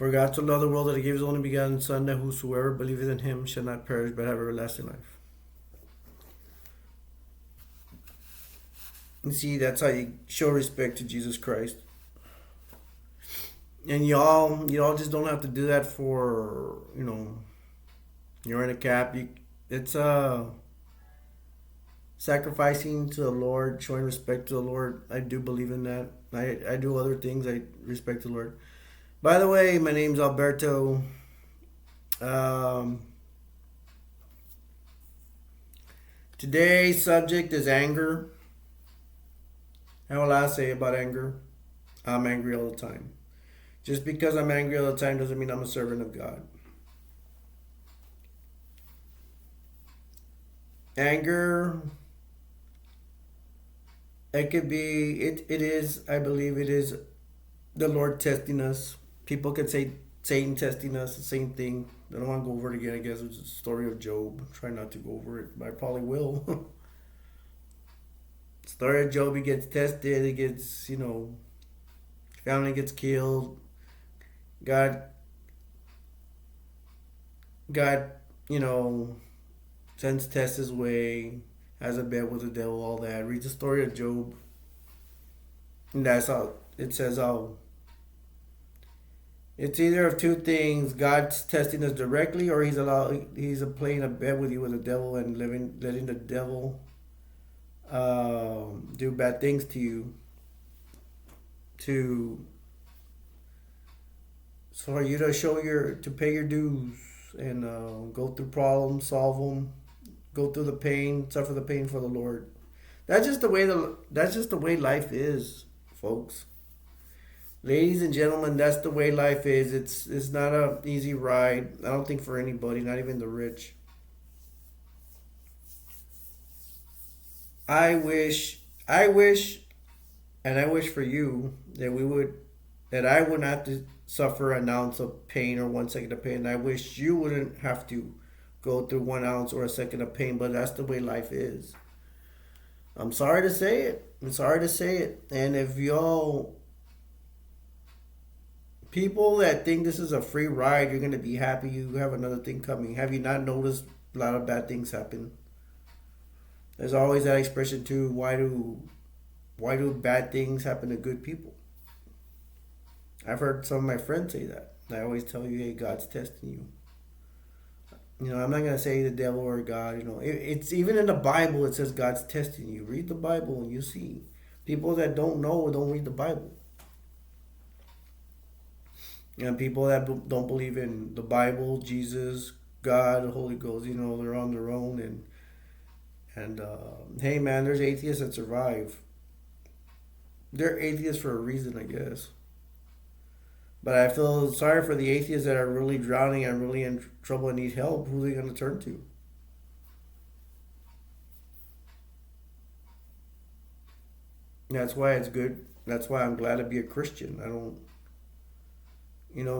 For God so loved the world that he gave his only begotten Son, that whosoever believeth in him shall not perish but have everlasting life. You see, that's how you show respect to Jesus Christ. And y'all just don't have to do that for, you're in a cap. It's sacrificing to the Lord, showing respect to the Lord. I do believe in that. I do other things. I respect the Lord. By the way, my name's Alberto. Today's subject is anger. How will I say about anger? I'm angry all the time. Just because I'm angry all the time doesn't mean I'm a servant of God. Anger, it could be, it is, I believe it is the Lord testing us. People could say Satan testing us, the same thing. I don't want to go over it again. I guess it's the story of Job. Try not to go over it, but I probably will. Story of Job, he gets tested, he gets, family gets killed. God, God, sends tests his way, has a bet with the devil, all that. Read the story of Job. And that's how it says how it's either of two things: God's testing us directly, or he's playing a bet with you with the devil and letting the devil do bad things to you for you to pay your dues and go through problems, solve them, go through the pain, suffer the pain for the Lord. That's just the way life is, folks. Ladies and gentlemen, that's the way life is. It's not an easy ride. I don't think for anybody, not even the rich. I wish, and I wish for you that I wouldn't have to suffer an ounce of pain or 1 second of pain. I wish you wouldn't have to go through 1 ounce or a second of pain, but that's the way life is. I'm sorry to say it. And if people that think this is a free ride, you're going to be happy you have another thing coming. Have you not noticed a lot of bad things happen? There's always that expression too, why do bad things happen to good people? I've heard some of my friends say that. I always tell you, hey, God's testing you. I'm not going to say the devil or God. It's even in the Bible, it says God's testing you. Read the Bible and you see. People that don't know don't read the Bible. And people that don't believe in the Bible, Jesus, God, the Holy Ghost, they're on their own. And hey, man, there's atheists that survive. They're atheists for a reason, I guess. But I feel sorry for the atheists that are really drowning and really in trouble and need help. Who are they going to turn to? That's why it's good. That's why I'm glad to be a Christian.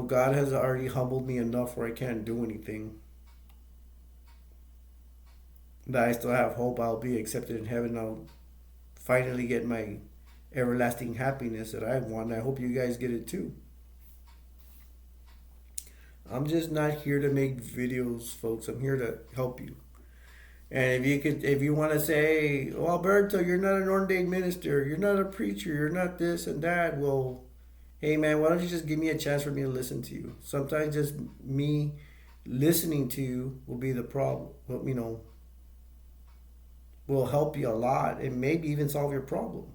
God has already humbled me enough where I can't do anything. But I still have hope I'll be accepted in heaven. I'll finally get my everlasting happiness that I want. I hope you guys get it too. I'm just not here to make videos, folks. I'm here to help you. And if you want to say, "Oh, Alberto, you're not an ordained minister. You're not a preacher. You're not this and that." Well, hey, man, why don't you just give me a chance for me to listen to you? Sometimes just me listening to you will be the problem. Will help you a lot and maybe even solve your problem.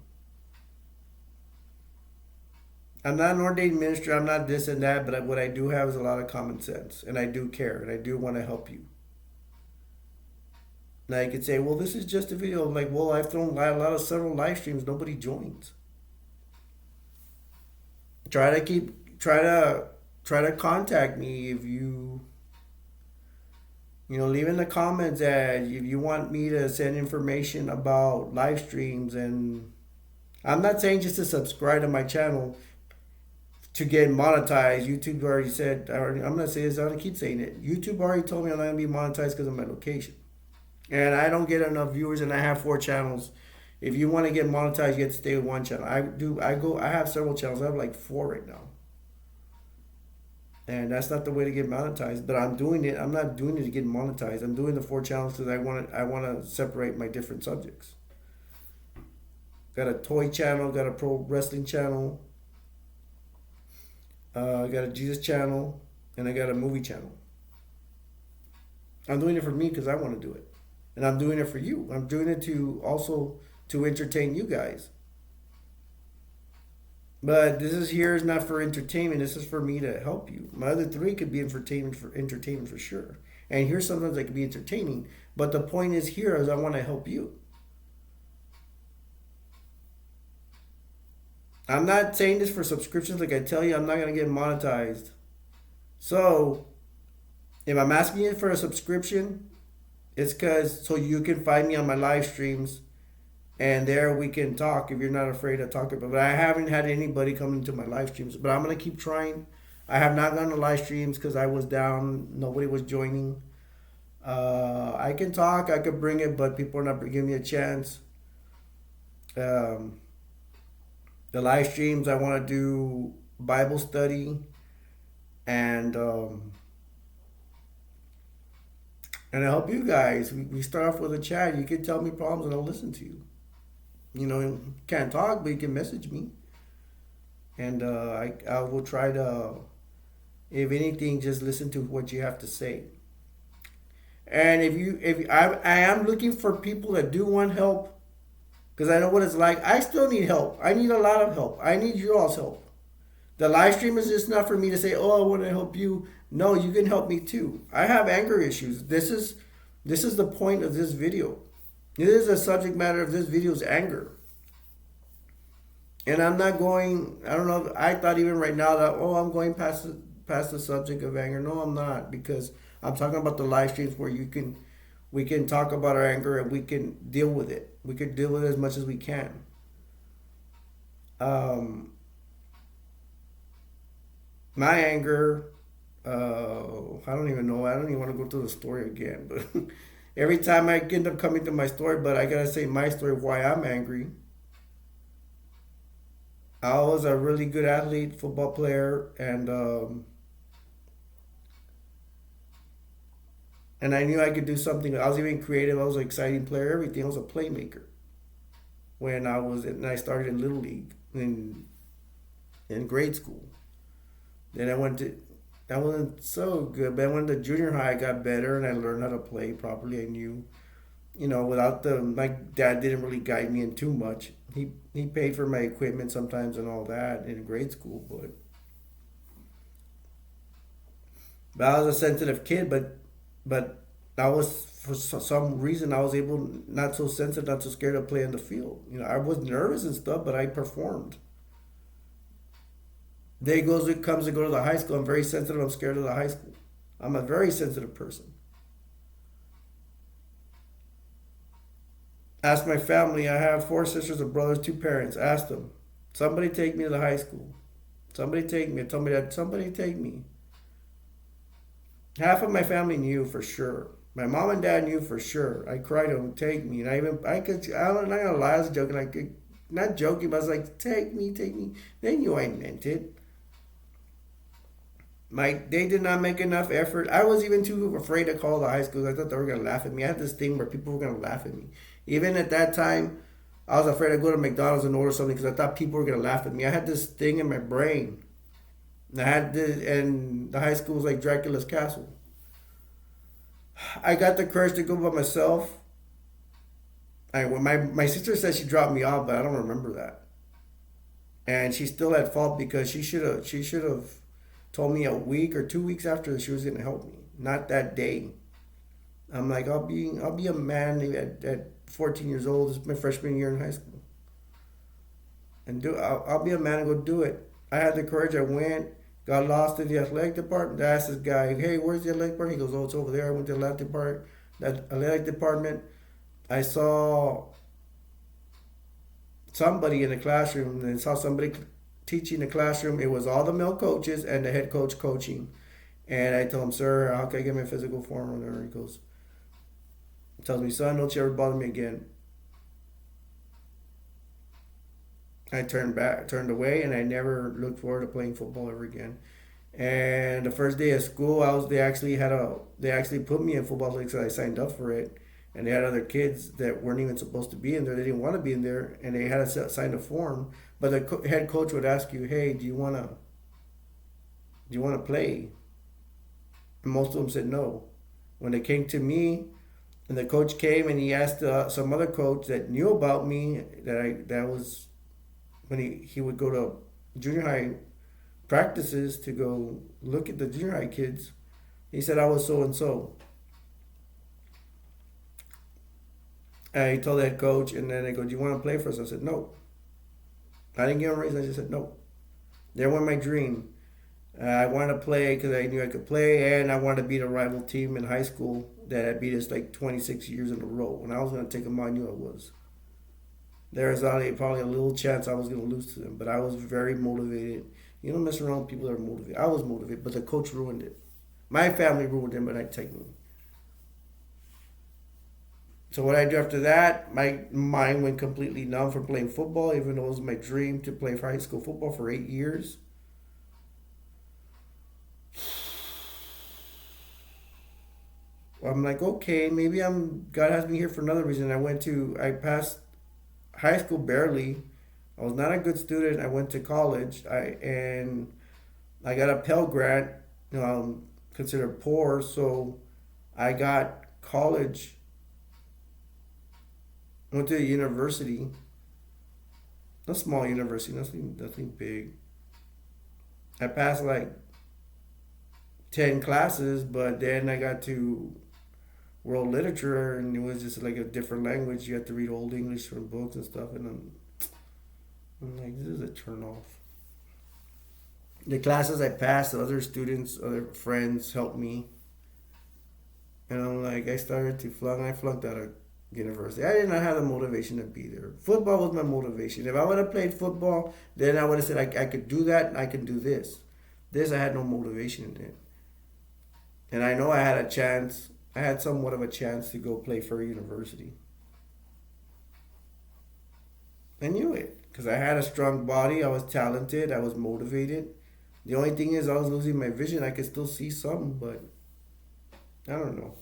I'm not an ordained minister. I'm not this and that, but what I do have is a lot of common sense, and I do care, and I do want to help you. Now you could say, well, this is just a video. I'm like, well, I've thrown several live streams. Nobody joins. Try to contact me if you leave in the comments that if you want me to send information about live streams. And I'm not saying just to subscribe to my channel to get monetized. YouTube already said, I'm going to say this, I'm going to keep saying it. YouTube already told me I'm not going to be monetized because of my location. And I don't get enough viewers, and I have 4 channels. If you want to get monetized, you have to stay with one channel. I have several channels. I have like 4 right now. And that's not the way to get monetized. But I'm doing it. I'm not doing it to get monetized. I'm doing the 4 channels because I want to separate my different subjects. Got a toy channel. Got a pro wrestling channel. I got a Jesus channel, and I got a movie channel. I'm doing it for me because I want to do it, and I'm doing it for you. I'm doing it to also to entertain you guys. But this is here is not for entertainment. This is for me to help you. My other three could be entertainment for sure. And here sometimes they could be entertaining. But the point is here is I want to help you. I'm not saying this for subscriptions. Like I tell you, I'm not gonna get monetized. So if I'm asking you for a subscription, it's cause so you can find me on my live streams and there we can talk if you're not afraid to talk about it. But I haven't had anybody come into my live streams, but I'm gonna keep trying. I have not gone to live streams because I was down. Nobody was joining. I can talk. I could bring it, but people are not giving me a chance. Um, the live streams I want to do Bible study and and I help you guys. We start off with a chat. You can tell me problems and I'll listen to you. You can't talk, but you can message me, and I will try to, if anything, just listen to what you have to say. And if I am looking for people that do want help, because I know what it's like. I still need help. I need a lot of help. I need you all's help. The live stream is just not for me to say, "Oh, I want to help you." No, you can help me too. I have anger issues. This is the point of this video. This is the subject matter of this video is anger. And I'm not going. I don't know. I thought even right now that I'm going past the subject of anger. No, I'm not because I'm talking about the live streams where we can talk about our anger and we can deal with it. We could deal with it as much as we can. Um, my anger. I don't even know. I don't even want to go through the story again. But every time I end up coming to my story, but I gotta say my story of why I'm angry. I was a really good athlete, football player, and I knew I could do something. I was even creative. I was an exciting player. Everything. I was a playmaker when I started in little league in grade school. Then I wasn't so good. But when the junior high, I got better and I learned how to play properly. I knew, without my dad didn't really guide me in too much. He paid for my equipment sometimes and all that in grade school, but I was a sensitive kid. But I was for some reason I was able not so sensitive, not so scared to play in the field. I was nervous and stuff, but I performed. Day goes it comes to go to the high school. I'm very sensitive. I'm scared of the high school. I'm a very sensitive person. Ask my family. I have 4 sisters and brothers, 2 parents. Ask them. Somebody take me to the high school. Somebody take me. Tell me that somebody take me. Half of my family knew for sure. My mom and dad knew for sure. I cried to them, take me, and I'm not gonna lie, I was joking. I could not joking, but I was like, take me, take me. They knew I meant it. They did not make enough effort. I was even too afraid to call the high schools. I thought they were gonna laugh at me. I had this thing where people were gonna laugh at me. Even at that time, I was afraid to go to McDonald's and order something because I thought people were gonna laugh at me. I had this thing in my brain. And the high school was like Dracula's castle. I got the courage to go by myself. When my sister said she dropped me off, but I don't remember that. And she's still at fault because she should have told me a week or 2 weeks after she was gonna help me, not that day. I'm like, I'll be a man at 14 years old. This is my freshman year in high school, and I'll be a man and go do it. I had the courage. I went, got lost in the athletic department. I asked this guy, "Hey, where's the athletic department?" He goes, "Oh, it's over there." I went to the athletic department. I saw somebody in the classroom and saw somebody teaching the classroom. It was all the male coaches and the head coach coaching. And I told him, "Sir, how can I get my physical form?" And he tells me, "Son, don't you ever bother me again." I turned away, and I never looked forward to playing football ever again. And the first day of school, they actually put me in football league, so I signed up for it. And they had other kids that weren't even supposed to be in there. They didn't want to be in there, and they had to sign a form. But the head coach would ask you, "Hey, do you want to play?" And most of them said no. When they came to me, and the coach came and he asked some other coach that knew about me, that was when he would go to junior high practices to go look at the junior high kids. He said I was so and so. And he told the head coach, and then they go, "Do you want to play for us?" I said no. I didn't give him a reason. I just said no. They were my dream. I wanted to play because I knew I could play, and I wanted to beat a rival team in high school that had beat us like 26 years in a row. When I was going to take them, I knew I was. There was only probably a little chance I was going to lose to them, but I was very motivated. You don't mess around with people that are motivated. I was motivated, but the coach ruined it. My family ruined it, but I take me. So what I do after that, my mind went completely numb from playing football, even though it was my dream to play for high school football for 8 years. I'm like, okay, maybe God has me here for another reason. I passed high school barely. I was not a good student. I went to college. And I got a Pell Grant, considered poor, so I got college. Went to a university, a small university, nothing big. I passed like 10 classes, but then I got to world literature, and it was just like a different language. You had to read old English from books and stuff, and I'm like, this is a turn off. The classes I passed, other students, other friends helped me, and I'm like, I started to flunk. I flunked out of university. I did not have the motivation to be there. Football was my motivation. If I would have played football, then I would have said I could do that. I can do this. This I had no motivation in it, and I know I had a chance. I had somewhat of a chance to go play for a university. I knew it because I had a strong body. I was talented. I was motivated. The only thing is, I was losing my vision. I could still see some, but I don't know.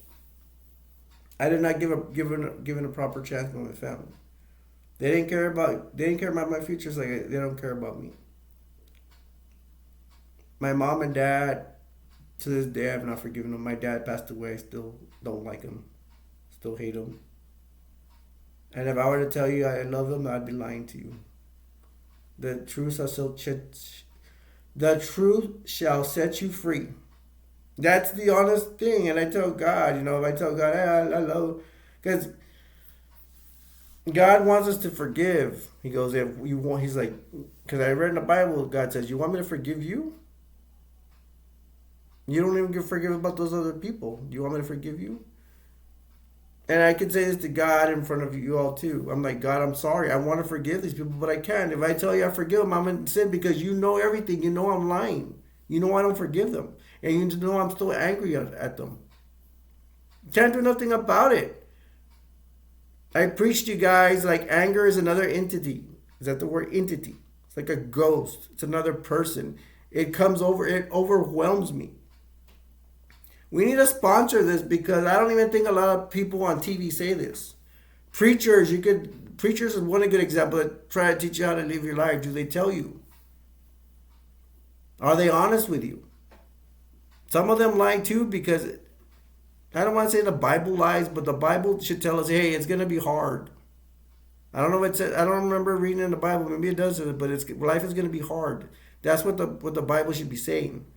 I did not given a proper chance to my family. They didn't care about my future. It's like they don't care about me. My mom and dad, to this day, I have not forgiven them. My dad passed away. I still don't like him. Still hate him. And if I were to tell you I love him, I'd be lying to you. The truth shall set you free. That's the honest thing. And I tell God, if I tell God, hey, I love, because God wants us to forgive. He goes, if you want, he's like, because I read in the Bible, God says, you want me to forgive you? You don't even forgive about those other people. Do you want me to forgive you? And I could say this to God in front of you all too. I'm like, God, I'm sorry. I want to forgive these people, but I can't. If I tell you I forgive them, I'm in sin because you know everything. You know I'm lying. You know I don't forgive them. And you know I'm still angry at them. Can't do nothing about it. I preached to you guys like anger is another entity. Is that the word entity? It's like a ghost. It's another person. It overwhelms me. We need to sponsor this because I don't even think a lot of people on TV say this. Preachers is one good example that try to teach you how to live your life. Do they tell you? Are they honest with you? Some of them lie too because I don't want to say the Bible lies, but the Bible should tell us, hey, it's going to be hard. I don't know if it says, I don't remember reading in the Bible. Maybe it does, but life is going to be hard. That's what the Bible should be saying.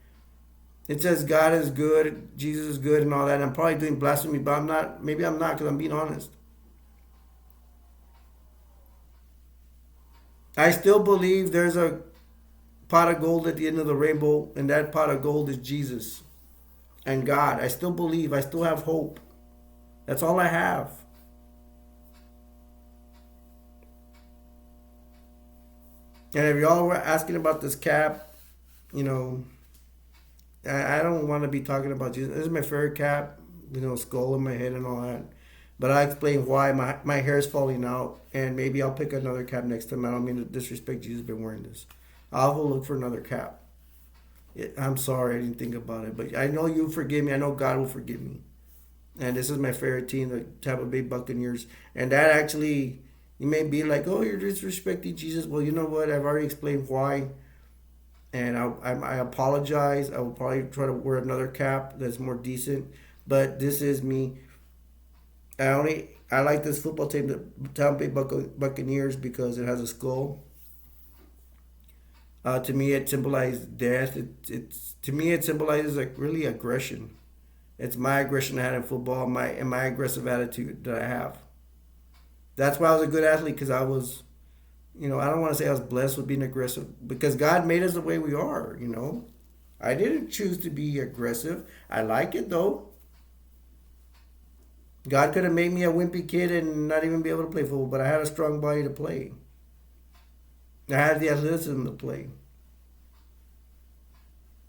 It says God is good, Jesus is good, and all that. And I'm probably doing blasphemy, but I'm not. Maybe I'm not because I'm being honest. I still believe there's a pot of gold at the end of the rainbow, and that pot of gold is Jesus and God. I still believe. I still have hope. That's all I have. And if y'all were asking about this cap, I don't want to be talking about Jesus. This is my favorite cap, skull in my head and all that. But I explain why my hair is falling out, and maybe I'll pick another cap next time. I don't mean to disrespect Jesus, been wearing this. I'll go look for another cap. I'm sorry, I didn't think about it, but I know you forgive me. I know God will forgive me. And this is my favorite team, the Tampa Bay Buccaneers. And that actually, you may be like, oh, you're disrespecting Jesus. Well, you know what? I've already explained why. And I apologize. I will probably try to wear another cap that's more decent. But this is me. I like this football team, the Tampa Bay Buccaneers, because it has a skull. To me, it symbolizes death. It's to me, it symbolizes like really aggression. It's my aggression I had in football, my aggressive attitude that I have. That's why I was a good athlete because I was, I don't want to say I was blessed with being aggressive because God made us the way we are. I didn't choose to be aggressive. I like it though. God could have made me a wimpy kid and not even be able to play football, but I had a strong body to play. I had the athleticism to play.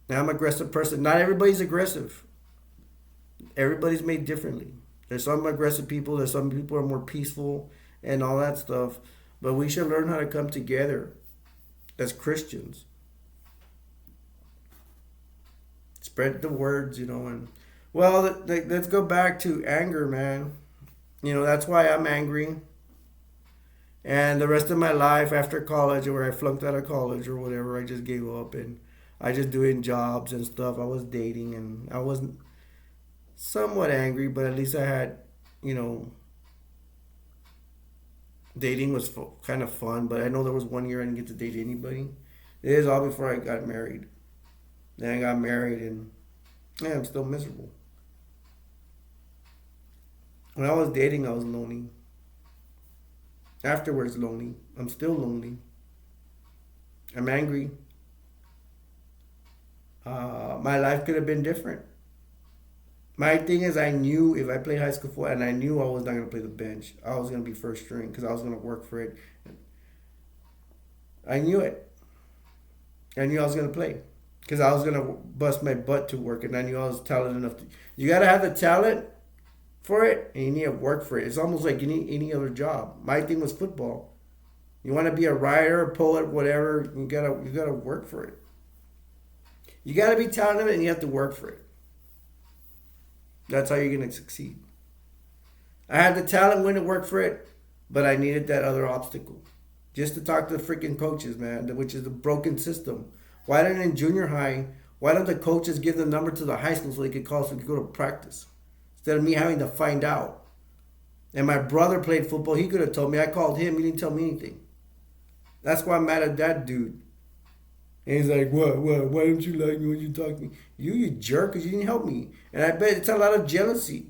Now I'm an aggressive person. Not everybody's aggressive. Everybody's made differently. There's some aggressive people. There's some people who are more peaceful and all that stuff. But we should learn how to come together as Christians. Spread the words, and well, let's go back to anger, man. That's why I'm angry. And the rest of my life after college, or I flunked out of college or whatever, I just gave up and I just doing jobs and stuff. I was dating and I wasn't somewhat angry, but at least I had, dating was kind of fun. But I know there was 1 year I didn't get to date anybody. It is all before I got married. Then I got married and yeah, I'm still miserable. When I was dating, I was lonely. Afterwards, lonely. I'm still lonely. I'm angry. My life could have been different. My thing is, I knew if I played high school football, and I knew I was not going to play the bench. I was going to be first string because I was going to work for it. I knew it. I knew I was going to play because I was going to bust my butt to work, and I knew I was talented enough to. You got to have the talent for it, and you need to work for it. It's almost like any other job. My thing was football. You want to be a writer, a poet, whatever. You gotta work for it. You gotta be talented, and you have to work for it. That's how you're gonna succeed. I had the talent when to work for it, but I needed that other obstacle. Just to talk to the freaking coaches, man, which is a broken system. Why don't in junior high? Why don't the coaches give the number to the high school so they could call so we could go to practice? Instead of me having to find out. And my brother played football. He could have told me. I called him. He didn't tell me anything. That's why I'm mad at that dude. And he's like, what? Why don't you like me when you talk to me? You jerk, because you didn't help me. And I bet it's a lot of jealousy.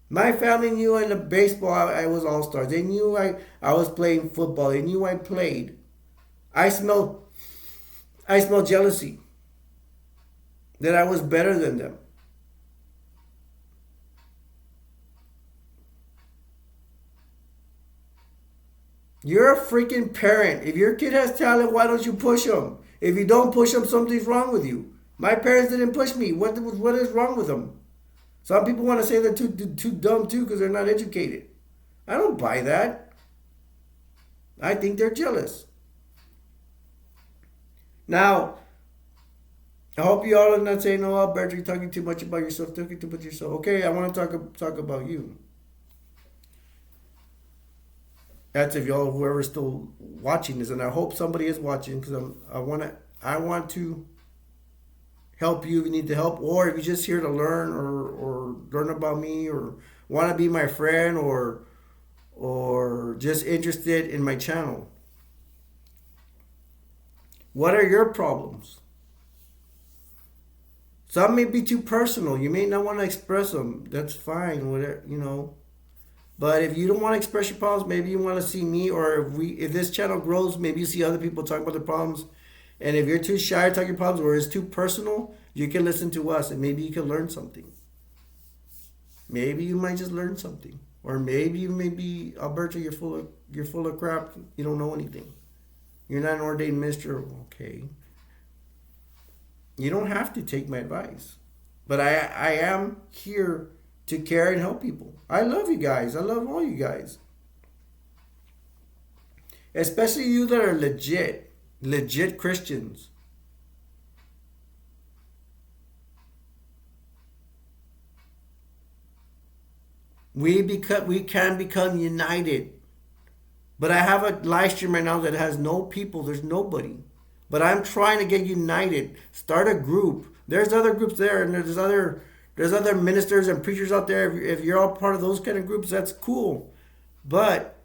My family knew in the baseball I was all-stars. They knew I was playing football. They knew I played. I smelled jealousy. That I was better than them. You're a freaking parent. If your kid has talent, why don't you push them? If you don't push them, something's wrong with you. My parents didn't push me. What is wrong with them? Some people want to say they're too dumb too because they're not educated. I don't buy that. I think they're jealous. Now, I hope you all are not saying, "Oh, Alberto, you're talking too much about yourself. Talking too much about yourself." Okay, I want to talk about you. That's if y'all, whoever's still watching this, and I hope somebody is watching because I want to help you if you need the help, or if you're just here to learn or learn about me, or want to be my friend, or just interested in my channel. What are your problems? Some may be too personal. You may not want to express them. That's fine. Whatever. But if you don't want to express your problems, maybe you want to see me, or if this channel grows, maybe you see other people talk about their problems. And if you're too shy to talk your problems, or it's too personal, you can listen to us, and maybe you can learn something. Maybe you might just learn something, or maybe Alberto, you're full of crap. You don't know anything. You're not an ordained minister. Okay. You don't have to take my advice, but I am here to care and help people. I love you guys. I love all you guys. Especially you that are legit Christians. We can become united. But I have a live stream right now that has no people. There's nobody. But I'm trying to get united. Start a group. There's other groups there, and there's other ministers and preachers out there. If you're all part of those kind of groups, that's cool. But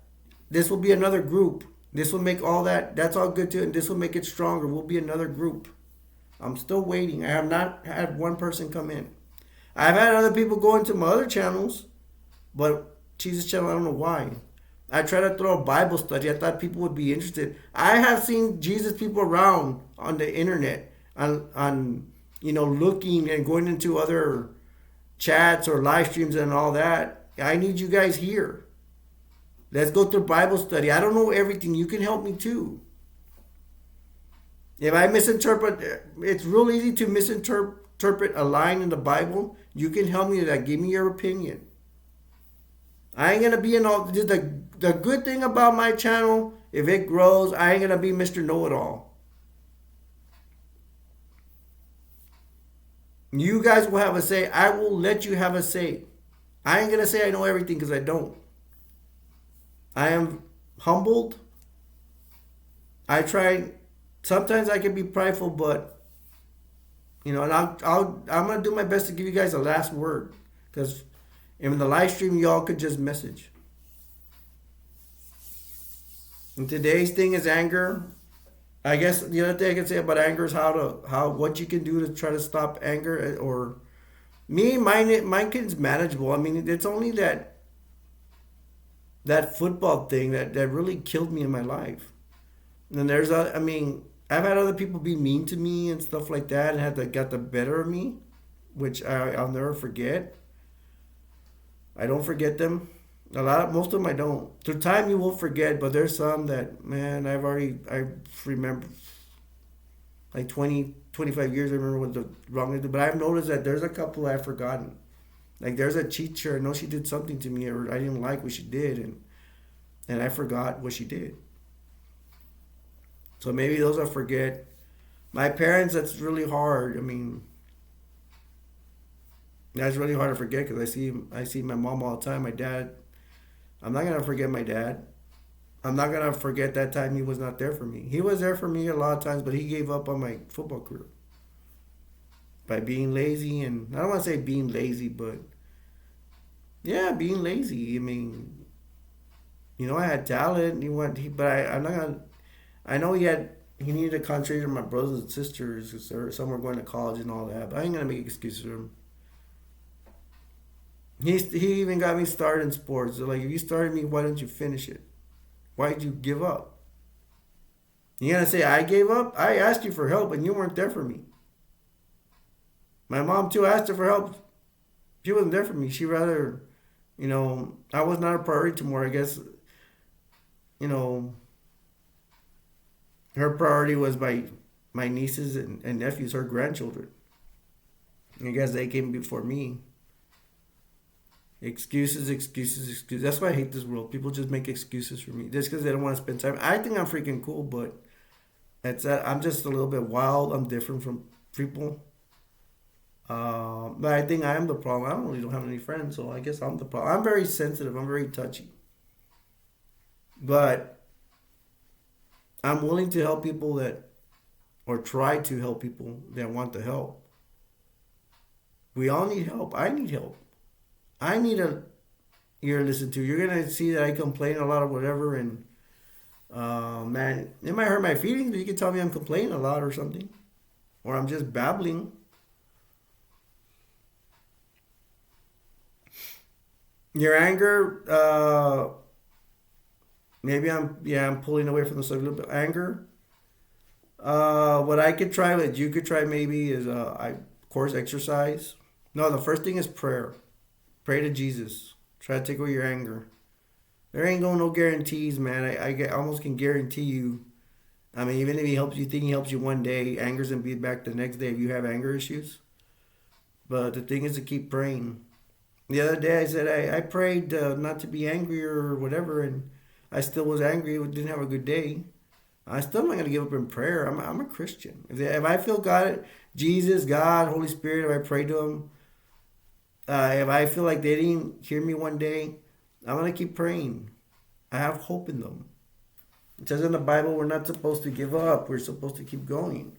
this will be another group. This will make all that. That's all good too, and this will make it stronger. We'll be another group. I'm still waiting. I have not had one person come in. I've had other people go into my other channels, but Jesus channel, I don't know why. I tried to throw a Bible study. I thought people would be interested. I have seen Jesus people around on the internet, on looking and going into other chats or live streams and all that. I need you guys here. Let's go through Bible study. I don't know everything. You can help me too. If I misinterpret, it's real easy to misinterpret a line in the Bible. You can help me with that. Give me your opinion. I ain't gonna be in all the good thing about my channel. If it grows, I ain't gonna be Mr. Know-It-All. You guys will have a say. I will let you have a say. I ain't gonna say I know everything because I don't. I am humbled. I try. Sometimes I can be prideful, but and I'm gonna do my best to give you guys a last word, because in the live stream y'all could just message. And today's thing is anger. I guess the other thing I can say about anger is what you can do to try to stop anger. Or mine kid's manageable. I mean, it's only that football thing that really killed me in my life. And I've had other people be mean to me and stuff like that, and got the better of me, which I'll never forget. I don't forget them. Most of them I don't. Through time you will forget, but there's some that, man, I remember, like 20, 25 years, I remember what the wrong they did. But I've noticed that there's a couple I've forgotten. Like there's a teacher, I know she did something to me, or I didn't like what she did, and I forgot what she did. So maybe those I forget. My parents, that's really hard. I mean, that's really hard to forget, because I see my mom all the time. My dad, I'm not gonna forget my dad. I'm not gonna forget that time he was not there for me. He was there for me a lot of times, but he gave up on my football career by being lazy. And I don't want to say being lazy, but yeah, being lazy. I mean, I had talent. I'm not gonna. I know he needed to concentrate on my brothers and sisters, because some were going to college and all that. But I ain't gonna make excuses for him. He even got me started in sports. So like, if you started me, why didn't you finish it? Why did you give up? You gonna say I gave up? I asked you for help and you weren't there for me. My mom too asked her for help. She wasn't there for me. She rather, I was not a priority to her. I guess, her priority was my nieces and nephews, her grandchildren. I guess they came before me. Excuses. That's why I hate this world. People just make excuses for me just because they don't want to spend time. I think I'm freaking cool, but I'm just a little bit wild. I'm different from people. But I think I am the problem. I don't have any friends, so I guess I'm the problem. I'm very sensitive. I'm very touchy. But I'm willing to help people or try to help people that want the help. We all need help. I need help. I need a ear to listen to. You're gonna see that I complain a lot of whatever, and man, it might hurt my feelings, but you can tell me I'm complaining a lot or something, or I'm just babbling. Your anger, maybe I'm pulling away from the subject a little bit. Anger. What I could try, what you could try maybe is, of course, exercise. No, the first thing is prayer. Pray to Jesus. Try to take away your anger. There ain't no guarantees, man. I almost can guarantee you. I mean, even if you think he helps you one day, anger's gonna be back the next day if you have anger issues. But the thing is to keep praying. The other day I said I prayed not to be angry or whatever, and I still was angry. Didn't have a good day. I still not gonna give up in prayer. I'm a Christian. If I feel God, Jesus, God, Holy Spirit, if I pray to Him, If I feel like they didn't hear me one day, I'm gonna keep praying. I have hope in them. It says in the Bible we're not supposed to give up. We're supposed to keep going.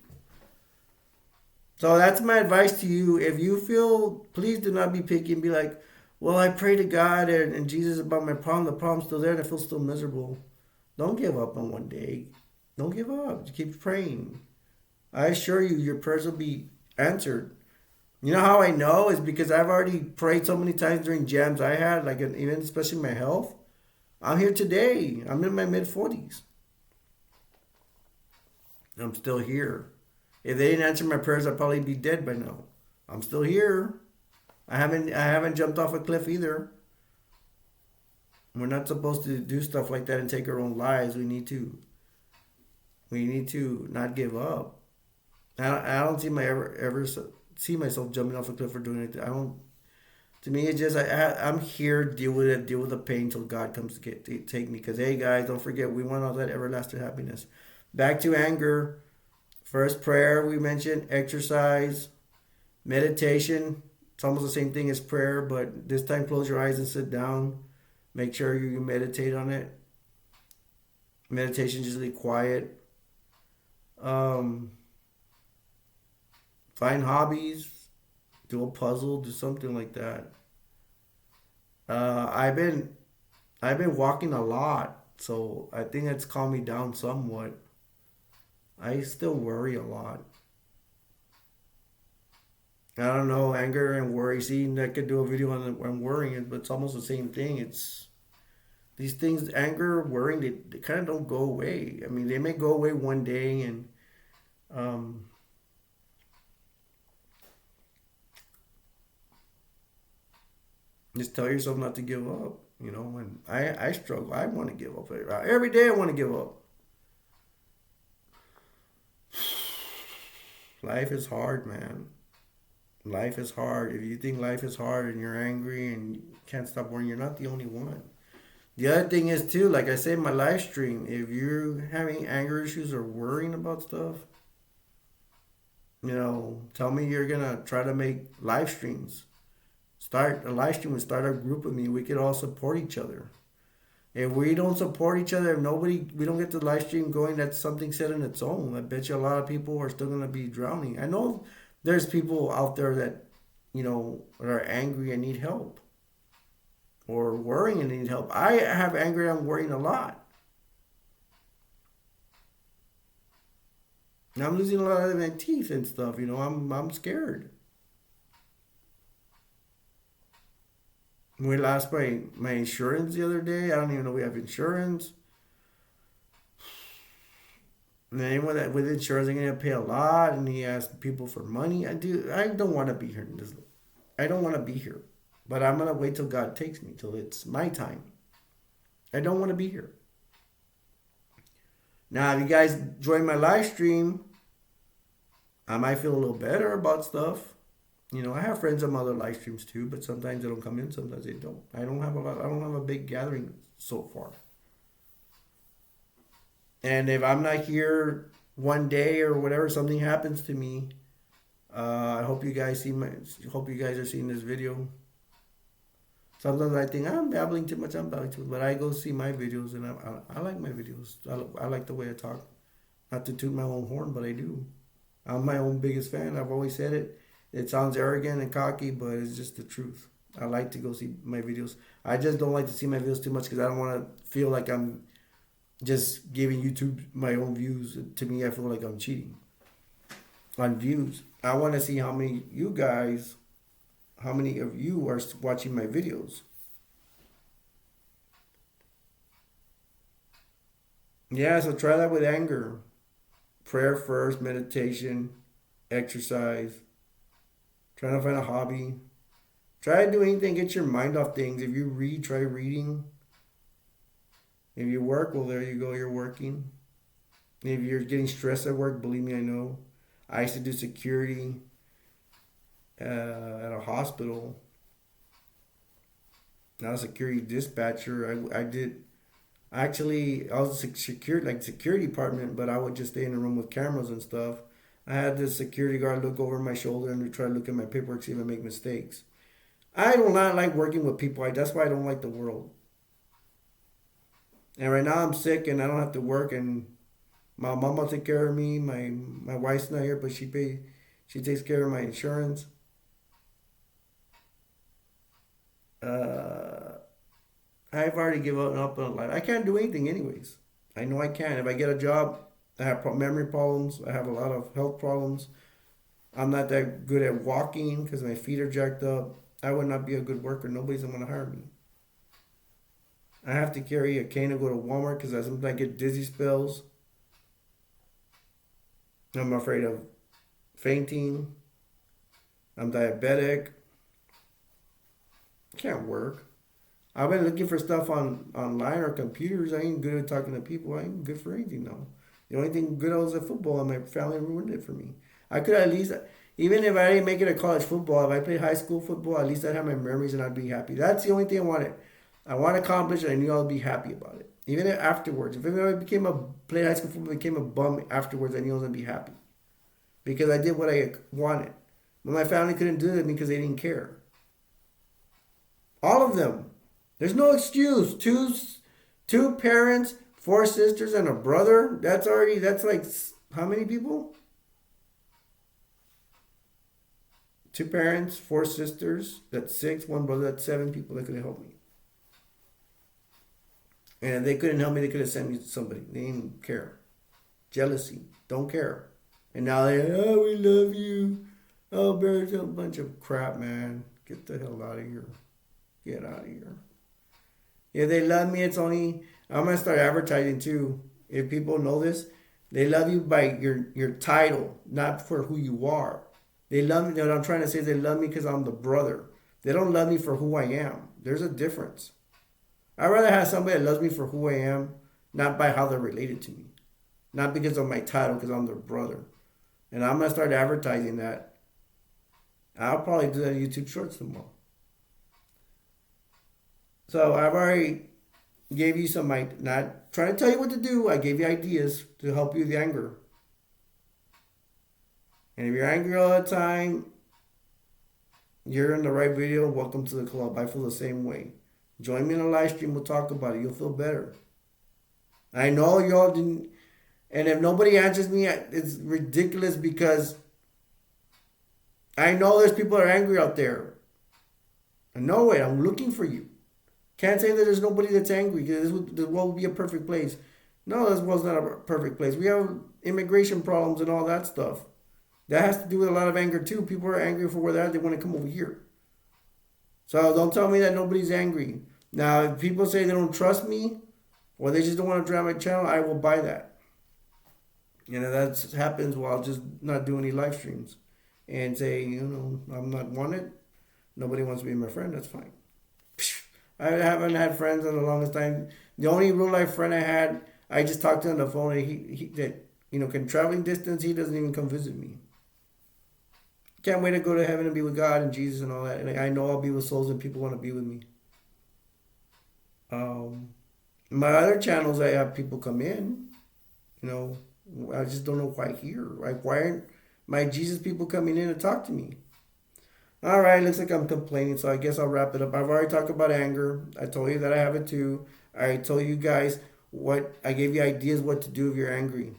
So that's my advice to you. If you feel, please do not be picky and be like, well, I pray to God and Jesus about my problem. The problem's still there and I feel still miserable. Don't give up on one day. Don't give up. Just keep praying. I assure you, your prayers will be answered. You know how I know is because I've already prayed so many times during jams I had, like even especially my health. I'm here today. I'm in my mid 40s. I'm still here. If they didn't answer my prayers, I'd probably be dead by now. I'm still here. I haven't jumped off a cliff either. We're not supposed to do stuff like that and take our own lives. We need to not give up. I don't see my ever see myself jumping off a cliff or doing anything. I don't. To me, it's just I'm here. Deal with it. Deal with the pain till God comes to take me. Because hey, guys, don't forget we want all that everlasting happiness. Back to anger. First prayer we mentioned, exercise, meditation. It's almost the same thing as prayer, but this time close your eyes and sit down. Make sure you meditate on it. Meditation is usually quiet. Um, Find hobbies, do a puzzle, do something like that. I've been walking a lot, so I think it's calmed me down somewhat. I still worry a lot. I don't know, anger and worry. See, I could do a video on worrying, but it's almost the same thing. It's these things, anger, worrying, they kind of don't go away. I mean, they may go away one day, and um, just tell yourself not to give up. And I struggle. I want to give up every day. I want to give up. Life is hard, man. Life is hard. If you think life is hard and you're angry and you can't stop worrying, you're not the only one. The other thing is too, like I said in my live stream, if you're having anger issues or worrying about stuff, tell me you're gonna try to make live streams. Start a live stream and start a group with me. We could all support each other. If we don't support each other, if we don't get the live stream going, that's something set in its own. I bet you a lot of people are still gonna be drowning. I know there's people out there that, are angry and need help or worrying and need help. I have anger and I'm worrying a lot. And I'm losing a lot of my teeth and stuff. I'm scared. We lost my insurance the other day. I don't even know we have insurance. And then anyone that with insurance, I'm gonna pay a lot, and he asks people for money. I don't want to be here. I don't want to be here, but I'm gonna wait till God takes me, till it's my time. I don't want to be here. Now, if you guys join my live stream, I might feel a little better about stuff. I have friends on my other live streams too, but sometimes they don't come in, sometimes they don't. I don't have a lot. I don't have a big gathering so far. And if I'm not here one day or whatever, something happens to me. I hope you guys see my. Hope you guys are seeing this video. Sometimes I think I'm babbling too much. I'm babbling too much, but I go see my videos, and I like my videos. I like the way I talk. Not to toot my own horn, but I do. I'm my own biggest fan. I've always said it. It sounds arrogant and cocky, but it's just the truth. I like to go see my videos. I just don't like to see my videos too much because I don't want to feel like I'm just giving YouTube my own views. To me, I feel like I'm cheating on views. I want to see how many of you are watching my videos. Yeah, so try that with anger. Prayer first, meditation, exercise. Trying to find a hobby. Try to do anything, get your mind off things. If you read, try reading. If you work, well, there you go, you're working. If you're getting stressed at work, believe me, I know. I used to do security at a hospital. I was a security dispatcher. I was a security department, but I would just stay in a room with cameras and stuff. I had the security guard look over my shoulder and try to look at my paperwork, see if I make mistakes. I do not like working with people. That's why I don't like the world. And right now I'm sick and I don't have to work, and my mom will take care of me. My wife's not here, but she takes care of my insurance. Uh, I've already given up on life. I can't do anything anyways. I know I can. If I get a job, I have memory problems. I have a lot of health problems. I'm not that good at walking because my feet are jacked up. I would not be a good worker. Nobody's gonna hire me. I have to carry a cane to go to Walmart because I sometimes get dizzy spells. I'm afraid of fainting. I'm diabetic. Can't work. I've been looking for stuff on online or computers. I ain't good at talking to people. I ain't good for anything now. The only thing good was at football, and my family ruined it for me. I could at least, even if I didn't make it to college football, if I played high school football, at least I'd have my memories and I'd be happy. That's the only thing I wanted. I want to accomplish, and I knew I would be happy about it. Even if afterwards, if I played high school football, became a bum afterwards, I knew I was gonna be happy because I did what I wanted. But my family couldn't do it because they didn't care. All of them. There's no excuse. Two parents, four sisters, and a brother. That's like how many people? Two parents, four sisters. That's six. One brother. That's seven people that could have helped me. And if they couldn't help me, they could have sent me to somebody. They didn't care. Jealousy. Don't care. And now oh, we love you. Oh, Bear's a bunch of crap, man. Get the hell out of here. Get out of here. If they love me, it's only I'm gonna start advertising too. If people know this, they love you by your title, not for who you are. They love me. What I'm trying to say is they love me because I'm the brother. They don't love me for who I am. There's a difference. I'd rather have somebody that loves me for who I am, not by how they're related to me, not because of my title, because I'm their brother. And I'm gonna start advertising that. I'll probably do that on YouTube Shorts tomorrow. So I've already gave you some, not trying to tell you what to do. I gave you ideas to help you with the anger. And if you're angry all the time, you're in the right video. Welcome to the club. I feel the same way. Join me in a live stream. We'll talk about it. You'll feel better. I know y'all didn't. And if nobody answers me, it's ridiculous because I know there's people that are angry out there. I know it. I'm looking for you. Can't say that there's nobody that's angry because this world would be a perfect place. No, this world's not a perfect place. We have immigration problems and all that stuff. That has to do with a lot of anger too. People are angry for where they're at. They want to come over here. So don't tell me that nobody's angry. Now, if people say they don't trust me or they just don't want to drown my channel, I will buy that. You know, that happens while I'll just not do any live streams and say, I'm not wanted. Nobody wants to be my friend. That's fine. I haven't had friends in the longest time. The only real life friend I had, I just talked to him on the phone, and he can traveling distance. He doesn't even come visit me. Can't wait to go to heaven and be with God and Jesus and all that. And I know I'll be with souls and people want to be with me. My other channels, I have people come in. I just don't know why here. Like, why aren't my Jesus people coming in to talk to me? All right, looks like I'm complaining, so I guess I'll wrap it up. I've already talked about anger. I told you that I have it too. I told you guys I gave you ideas what to do if you're angry.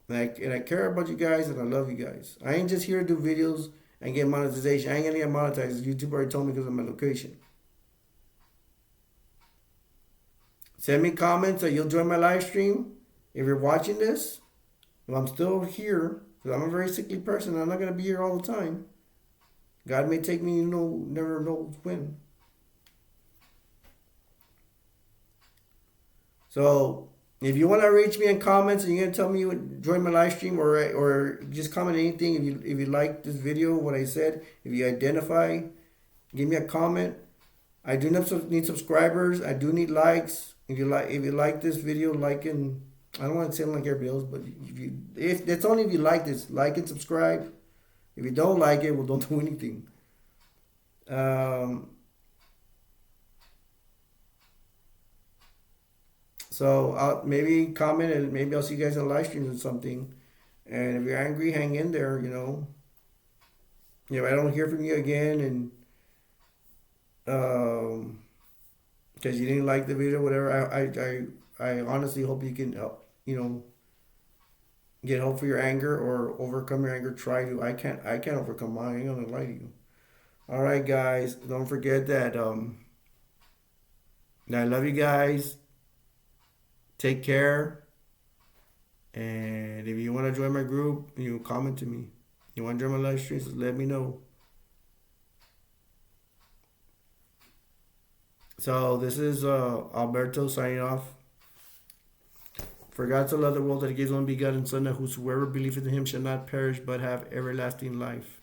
And I care about you guys and I love you guys. I ain't just here to do videos and get monetization. I ain't gonna get monetized. YouTube already told me because of my location. Send me comments or you'll join my live stream. If you're watching this, if I'm still here, because I'm a very sickly person, I'm not gonna be here all the time. God may take me, never know when. So, if you want to reach me in comments and you're going to tell me you would join my live stream or just comment anything, if you like this video, what I said, if you identify, give me a comment. I do need subscribers. I do need likes. If you like this video, like and I don't want to say like everybody else, but if that's only if you like this, like and subscribe. If you don't like it, well, don't do anything. So I'll maybe comment and maybe I'll see you guys in live streams or something. And if you're angry, hang in there. If I don't hear from you again, and because you didn't like the video, whatever. I honestly hope you can, you know, get help for your anger or overcome your anger. Try to. I can't overcome mine. I ain't gonna lie to you. All right, guys. Don't forget that. I love you guys. Take care. And if you want to join my group, you comment to me. You want to join my live streams? Let me know. So this is Alberto signing off. For God so loved the world that he gave his only begotten Son, that whosoever believeth in him shall not perish but have everlasting life.